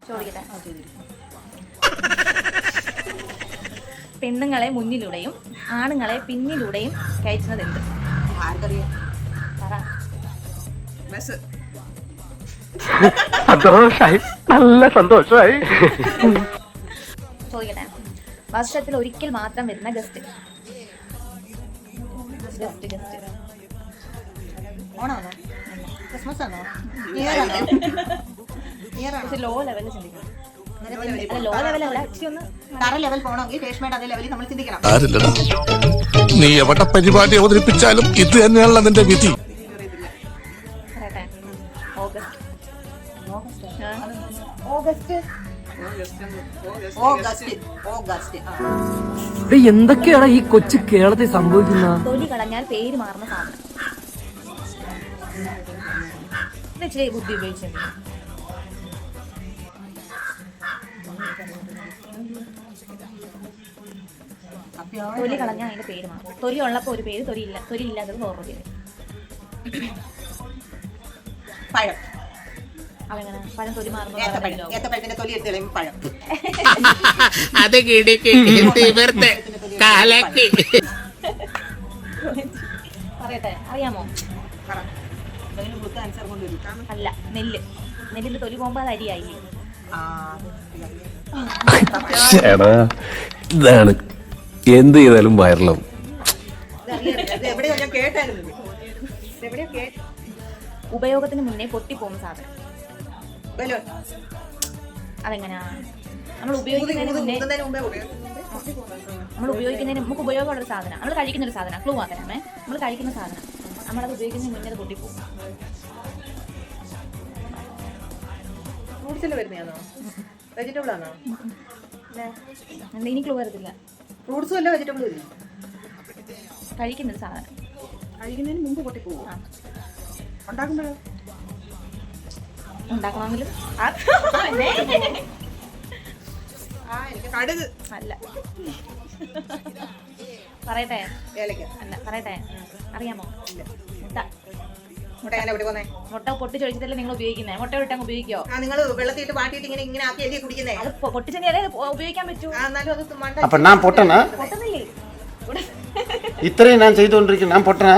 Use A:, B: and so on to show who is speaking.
A: ചോദിക്കട്ടെ. പെണ്ണുങ്ങളെ മുന്നിലൂടെയും ആണുങ്ങളെ പിന്നിലൂടെയും കയറ്റുന്നത് എന്ത്?
B: ആർക്കറിയാം?
A: പറ.
B: ബസ്.
C: സന്തോഷായി, നല്ല സന്തോഷമായി.
A: ചോദിക്കട്ടെ. വർഷത്തിൽ ഒരിക്കൽ മാത്രം വരുന്ന ഗസ്റ്റ്. ഓണാണോ? ക്രിസ്മസ് ആണോ? ലോ ലെവലിൽ ചിന്തിക്കണം. ലോ ലെവലല്ല, ഒന്ന്
B: തറ ലെവൽ പോകണമെങ്കിൽ രേഷ്മയുടെ അതേ ലെവലിൽ നമ്മൾ ചിന്തിക്കണം.
D: നീ എവിടെ പരിപാടി അവതരിപ്പിച്ചാലും ഇത് തന്നെയാണല്ലോ നിന്റെ വിധി.
A: പറയട്ടെ. ഓഗസ്റ്റ്.
E: എന്തൊക്കെയാണ് ഈ കൊച്ചു കേരളത്തിൽ സംഭവിക്കുന്നത്?
A: തൊലി കളഞ്ഞാൽ പേര് മാറുന്ന സാധനം. ഇച്ചിരി ബുദ്ധി ഉപയോഗിച്ചിട്ടുണ്ട്. തൊലി കളഞ്ഞാൽ അതിന്റെ പേര് മാറും. തൊലി ഉള്ളപ്പോ ഒരു പേര്, തൊലി ഇല്ലാത്തത് വേറൊരു പേര്.
B: പഴം.
A: അതെങ്ങനെ പഴം തൊലി മാറുമ്പോൾ?
B: ഏത്തപ്പഴത്തിന്റെ തൊലി എടുത്ത് കളയുമ്പോൾ പഴം.
D: അത്
A: പറയട്ടെ, അറിയാമോ? അല്ല, നെല്ലിന്റെ തൊലി പോകുമ്പോ അത് അരിയായി.
C: ഇതാണ് എന്ത് ചെയ്താലും വൈറലാവും.
A: ഉപയോഗത്തിന് മുന്നേ പൊട്ടിപ്പോകുന്ന സാധനം. അതെങ്ങനെയാ? നമ്മൾ ഉപയോഗിക്കുന്നതിന് നമുക്ക് ഉപയോഗമുള്ളൊരു സാധനം, നമ്മൾ കഴിക്കുന്ന ഒരു സാധനം. ക്ലൂ മാത്രമേ, നമ്മൾ കഴിക്കുന്ന സാധനം, നമ്മളത് ഉപയോഗിക്കുന്നതിന് മുന്നേ അത് പൊട്ടിപ്പോകും.
B: ഫ്രൂട്ട്സിൽ വരുന്നതാണോ? വെജിറ്റബിൾ ആണോ?
A: എന്തെങ്കിലും ക്ലൂ വരത്തില്ല.
B: ഫ്രൂട്ട്സും അല്ല വെജിറ്റബിളും ഇല്ല.
A: കഴിക്കുന്നൊരു സാധനം.
B: കഴിക്കുന്നതിന് മുമ്പ് പൊട്ടിപ്പോകും. ഉണ്ടാക്കുമ്പോഴോ?
A: ഉണ്ടാക്കണമെങ്കിലും
B: എനിക്ക് കടുക്.
A: അല്ല. പറയട്ടെ?
B: ഏലക്ക.
A: അല്ല, പറയട്ടെ. അറിയാമോ? മുട്ട.
B: മുട്ട എങ്ങനെ പൊട്ടിപ്പോന്നേ?
A: മുട്ട പൊട്ടി ചൊഴിച്ചിട്ടല്ലേ നിങ്ങൾ ഉപയോഗിക്കുന്നത്? മുട്ട വിട്ടങ്ങ് ഉപയോഗിക്കോ?
B: നിങ്ങൾ വെള്ളത്തിട്ട് വാട്ടിയിട്ട് ഇങ്ങനെ ആക്കി എഴുതി കുടിക്കുന്നേ?
A: അത് പൊട്ടിച്ചെങ്കിലേ ഉപയോഗിക്കാൻ പറ്റൂ.
B: എന്നാലും അത്
C: അപ്പൊ ഞാൻ പൊട്ടനാ?
A: പൊട്ടുന്നില്ലേ?
C: ഇത്രയും ഞാൻ ചെയ്തുകൊണ്ടിരിക്കുന്നു, ഞാൻ പൊട്ടനാ?